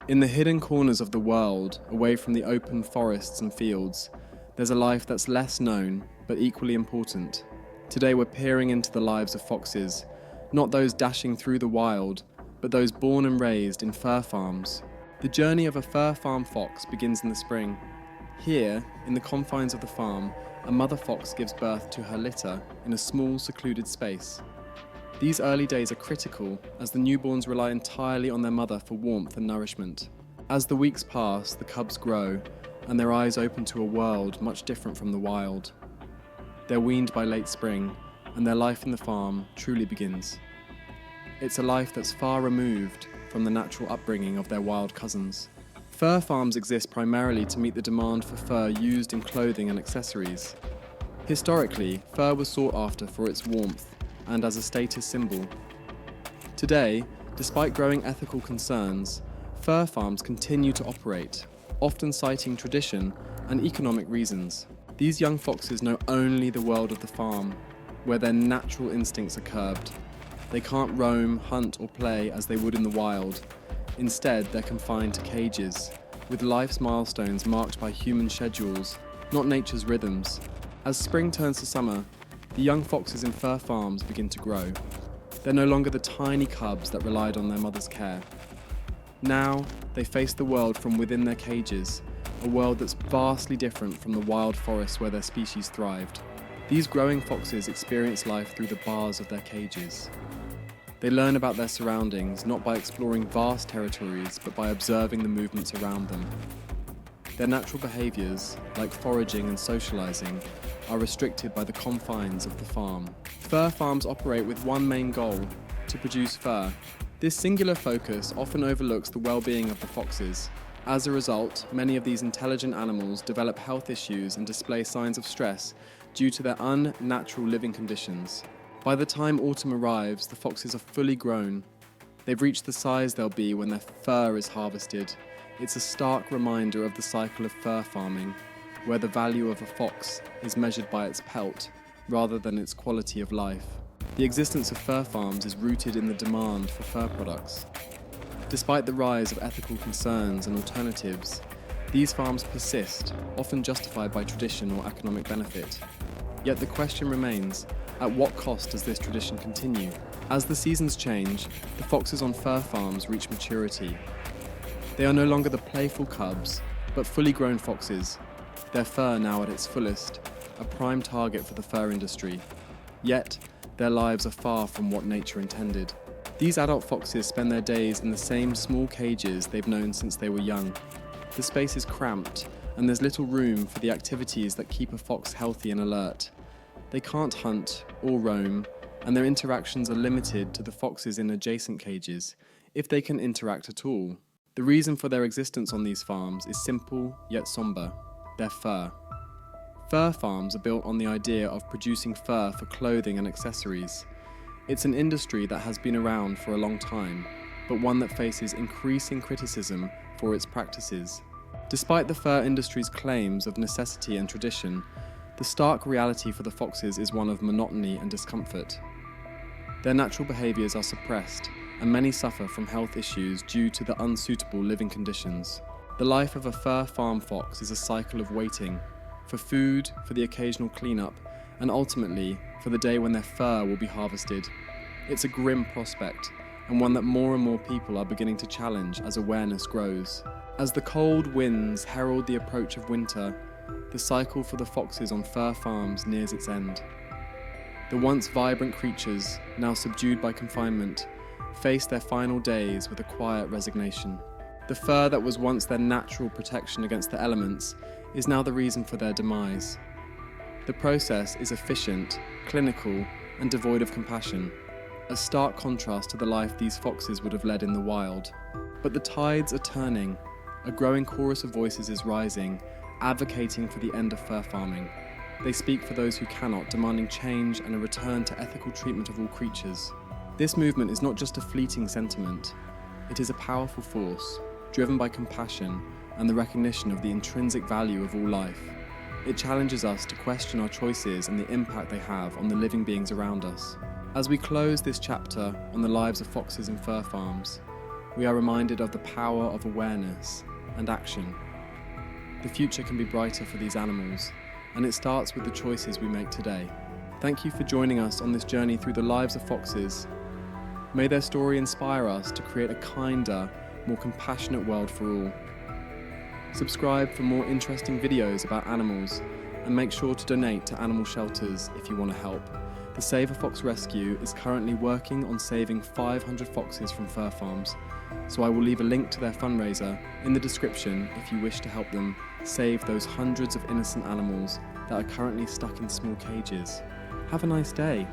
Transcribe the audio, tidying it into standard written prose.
In the hidden corners of the world, away from the open forests and fields, there's a life that's less known, but equally important. Today we're peering into the lives of foxes, not those dashing through the wild, but those born and raised in fur farms. The journey of a fur farm fox begins in the spring. Here, in the confines of the farm, a mother fox gives birth to her litter in a small, secluded space. These early days are critical as the newborns rely entirely on their mother for warmth and nourishment. As the weeks pass, the cubs grow, and their eyes open to a world much different from the wild. They're weaned by late spring, and their life in the farm truly begins. It's a life that's far removed from the natural upbringing of their wild cousins. Fur farms exist primarily to meet the demand for fur used in clothing and accessories. Historically, fur was sought after for its warmth and as a status symbol. Today, despite growing ethical concerns, fur farms continue to operate, often citing tradition and economic reasons. These young foxes know only the world of the farm, where their natural instincts are curbed. They can't roam, hunt, or play as they would in the wild. Instead, they're confined to cages, with life's milestones marked by human schedules, not nature's rhythms. As spring turns to summer, the young foxes in fur farms begin to grow. They're no longer the tiny cubs that relied on their mother's care. Now, they face the world from within their cages, a world that's vastly different from the wild forests where their species thrived. These growing foxes experience life through the bars of their cages. They learn about their surroundings not by exploring vast territories, but by observing the movements around them. Their natural behaviours, like foraging and socialising, are restricted by the confines of the farm. Fur farms operate with one main goal: to produce fur. This singular focus often overlooks the well-being of the foxes. As a result, many of these intelligent animals develop health issues and display signs of stress due to their unnatural living conditions. By the time autumn arrives, the foxes are fully grown. They've reached the size they'll be when their fur is harvested. It's a stark reminder of the cycle of fur farming, where the value of a fox is measured by its pelt rather than its quality of life. The existence of fur farms is rooted in the demand for fur products. Despite the rise of ethical concerns and alternatives, these farms persist, often justified by tradition or economic benefit. Yet the question remains, at what cost does this tradition continue? As the seasons change, the foxes on fur farms reach maturity. They are no longer the playful cubs, but fully grown foxes, their fur now at its fullest, a prime target for the fur industry. Yet, their lives are far from what nature intended. These adult foxes spend their days in the same small cages they've known since they were young. The space is cramped, and there's little room for the activities that keep a fox healthy and alert. They can't hunt or roam, and their interactions are limited to the foxes in adjacent cages, if they can interact at all. The reason for their existence on these farms is simple yet somber: their fur. Fur farms are built on the idea of producing fur for clothing and accessories. It's an industry that has been around for a long time, but one that faces increasing criticism for its practices. Despite the fur industry's claims of necessity and tradition, the stark reality for the foxes is one of monotony and discomfort. Their natural behaviours are suppressed, and many suffer from health issues due to the unsuitable living conditions. The life of a fur farm fox is a cycle of waiting, for food, for the occasional cleanup, and ultimately for the day when their fur will be harvested. It's a grim prospect, and one that more and more people are beginning to challenge as awareness grows. As the cold winds herald the approach of winter, the cycle for the foxes on fur farms nears its end. The once vibrant creatures, now subdued by confinement, face their final days with a quiet resignation. The fur that was once their natural protection against the elements is now the reason for their demise. The process is efficient, clinical, and devoid of compassion, a stark contrast to the life these foxes would have led in the wild. But the tides are turning. A growing chorus of voices is rising, advocating for the end of fur farming. They speak for those who cannot, demanding change and a return to ethical treatment of all creatures. This movement is not just a fleeting sentiment. It is a powerful force, driven by compassion and the recognition of the intrinsic value of all life. It challenges us to question our choices and the impact they have on the living beings around us. As we close this chapter on the lives of foxes in fur farms, we are reminded of the power of awareness and action. The future can be brighter for these animals, and it starts with the choices we make today. Thank you for joining us on this journey through the lives of foxes. May their story inspire us to create a kinder, more compassionate world for all. Subscribe for more interesting videos about animals, and make sure to donate to animal shelters if you want to help. The SaveAFox Rescue is currently working on saving 500 foxes from fur farms, so I will leave a link to their fundraiser in the description if you wish to help them save those hundreds of innocent animals that are currently stuck in small cages. Have a nice day.